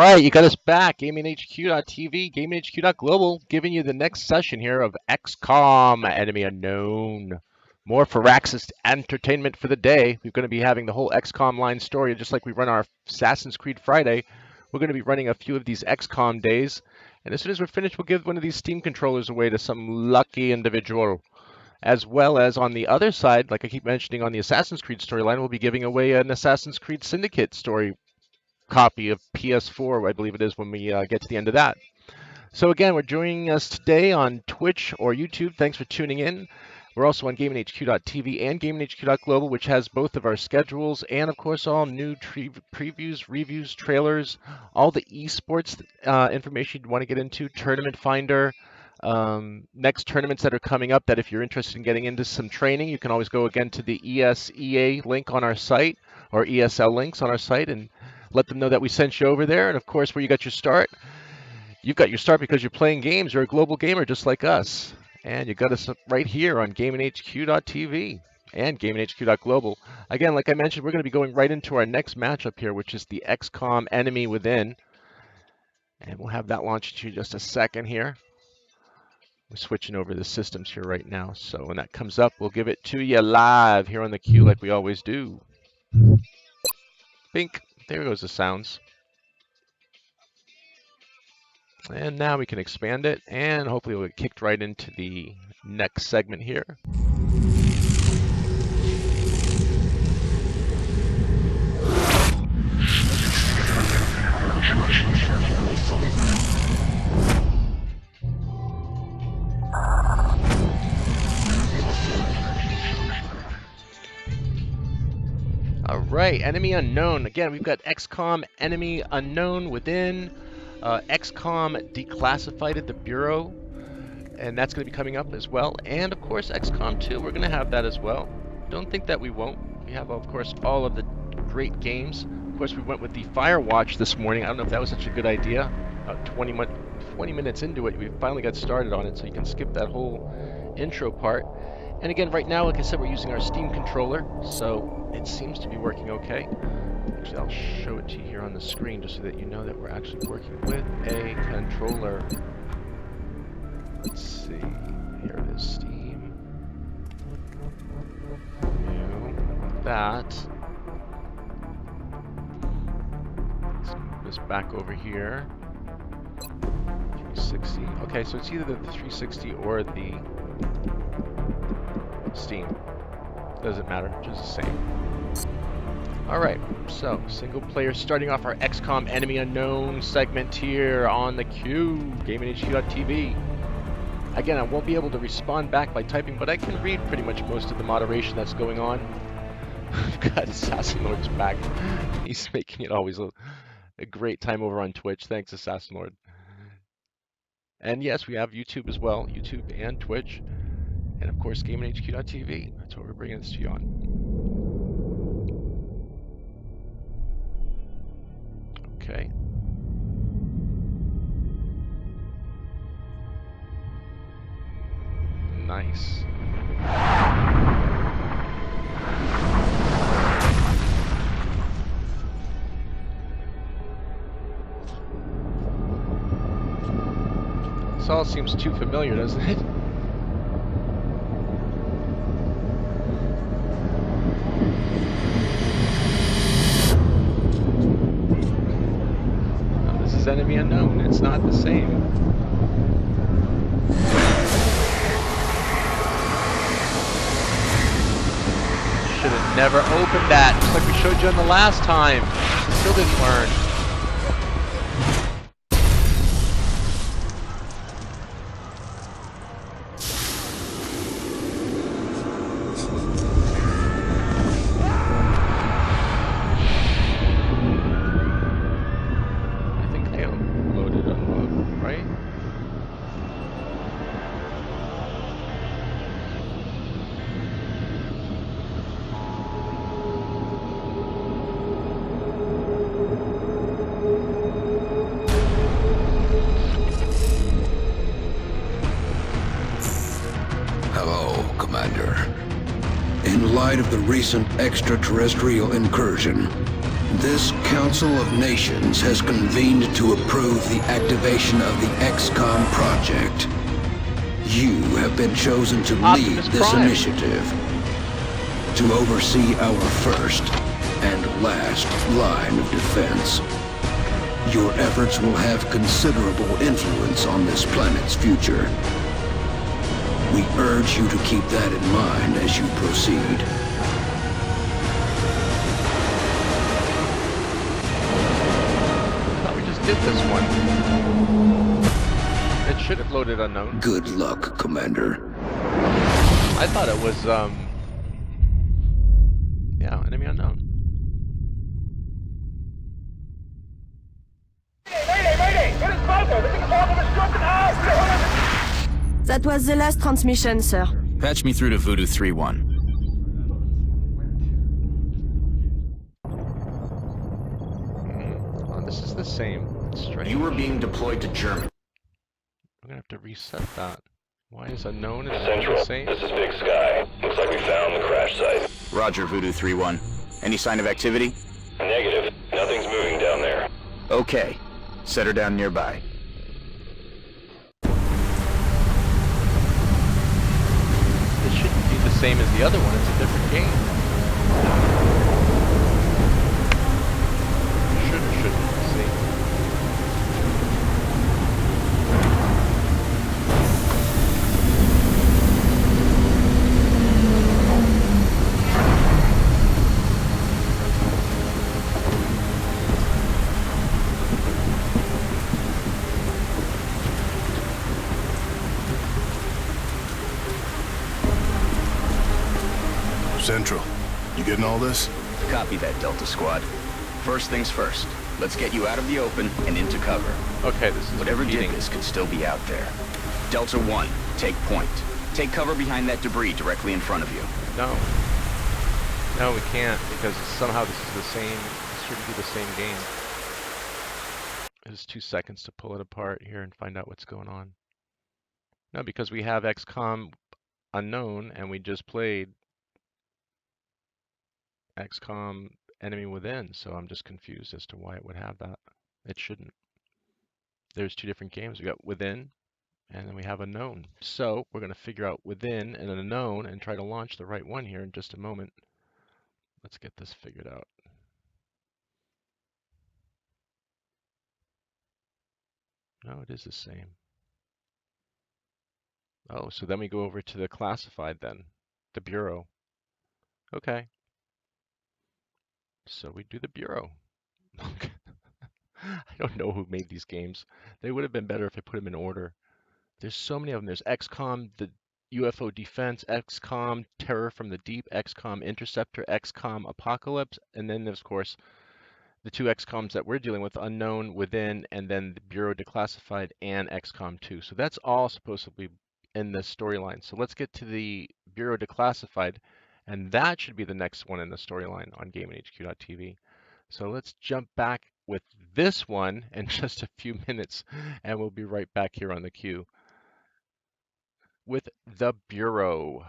right, you got us back. GamingHQ.tv, GamingHQ.global, giving you the next session here of XCOM, Enemy Unknown. More Firaxis entertainment for the day. We're going to be having the whole XCOM line story, just like we run our Assassin's Creed Friday. We're going to be running a few of these XCOM days. And as soon as we're finished, we'll give one of these Steam controllers away to some lucky individual. As well as on the other side, like I keep mentioning on the Assassin's Creed storyline, we'll be giving away an Assassin's Creed Syndicate story copy of PS4, I believe it is, when we get to the end of that. So again, we're joining us today on Twitch or YouTube. Thanks for tuning in. We're also on GamingHQ.tv and GamingHQ.global, which has both of our schedules and, of course, all new previews, reviews, trailers, all the esports information you'd want to get into, Tournament Finder, next tournaments that are coming up that if you're interested in getting into some training, you can always go again to the ESEA link on our site or ESL links on our site and let them know that we sent you over there. And of course, where you got your start, you've got your start because you're playing games. You're a global gamer just like us. And you got us right here on GamingHQ.tv and GamingHQ.global. Again, like I mentioned, we're going to be going right into our next matchup here, which is the XCOM Enemy Within. And we'll have that launched in just a second here. We're switching over the systems here right now. So when that comes up, we'll give it to you live here on the queue like we always do. Bink. There goes the sounds. And now we can expand it, and hopefully we'll get kicked right into the next segment here. Alright, Enemy Unknown. Again, we've got XCOM Enemy Unknown Within, XCOM Declassified at the Bureau, and that's going to be coming up as well. And of course, XCOM 2, we're going to have that as well. Don't think that we won't. We have, of course, all of the great games. Of course, we went with the Firewatch this morning. I don't know if that was such a good idea. 20 minutes into it, we finally got started on it, so you can skip that whole intro part. And again, right now, like I said, we're using our Steam controller, so it seems to be working okay. Actually, I'll show it to you here on the screen just so that you know that we're actually working with a controller. Let's see. Here it is, Steam. New. That. Let's move this back over here. 360. Okay, so it's either the 360 or the Steam. Doesn't matter, just the same. Alright, so single player starting off our XCOM Enemy Unknown segment here on the queue, GamingHQ.tv. Again, I won't be able to respond back by typing, but I can read pretty much most of the moderation that's going on. I've got Assassin Lord's back. He's making it always a great time over on Twitch. Thanks, Assassin Lord. And yes, we have YouTube as well, YouTube and Twitch. And of course, GamingHQ.tv. That's what we're bringing this to you on. Okay. Nice. This all seems too familiar, doesn't it? Enemy Unknown. It's not the same. Should have never opened that, just like we showed you on the last time. Still didn't learn. In light of the recent extraterrestrial incursion, This Council of Nations has convened to approve the activation of the XCOM project. You have been chosen to lead this initiative, to oversee our first and last line of defense. Your efforts will have considerable influence on this planet's future. We urge you to keep that in mind as you proceed. Did this one. It should have loaded unknown. Good luck, Commander. I thought it was, yeah, enemy unknown. That was the last transmission, sir. Patch me through to Voodoo 3-1. This is the same. Strange. You were being deployed to Germany. I'm gonna have to reset that. Why is unknown and Central, the same? this is Big Sky. Looks like we found the crash site. Roger, Voodoo 3-1. Any sign of activity? Negative. Nothing's moving down there. Okay. Set her down nearby. It shouldn't be the same as the other one. It's a different game. Shouldn't. Central, you getting all this? Copy that, Delta Squad. First things first. Let's get you out of the open and into cover. Okay, this is whatever repeating. did this could still be out there. Delta 1, take point. Take cover behind that debris directly in front of you. No. No, we can't, because somehow this is the same. This shouldn't be the same game. There's 2 seconds to pull it apart here and find out what's going on. No, because we have XCOM unknown, and we just played XCOM Enemy Within, so I'm just confused as to why it would have that. It shouldn't. There's 2 different games. We got Within, and then we have Unknown. So we're going to figure out Within and Unknown and try to launch the right one here in just a moment. Let's get this figured out. No, it is the same. Oh, so then we go over to the classified then, the Bureau. Okay. So we do the Bureau. I don't know who made these games. They would have been better if I put them in order. There's so many of them. There's XCOM, the UFO Defense, XCOM Terror from the Deep, XCOM Interceptor, XCOM Apocalypse, and then there's, of course, the 2 XCOMs that we're dealing with, Unknown, Within, and then the Bureau Declassified and XCOM 2. So that's all supposed to be in this storyline. So let's get to the Bureau Declassified, and that should be the next one in the storyline on GamingHQ.tv. So let's jump back with this one in just a few minutes, and we'll be right back here on the queue with the Bureau.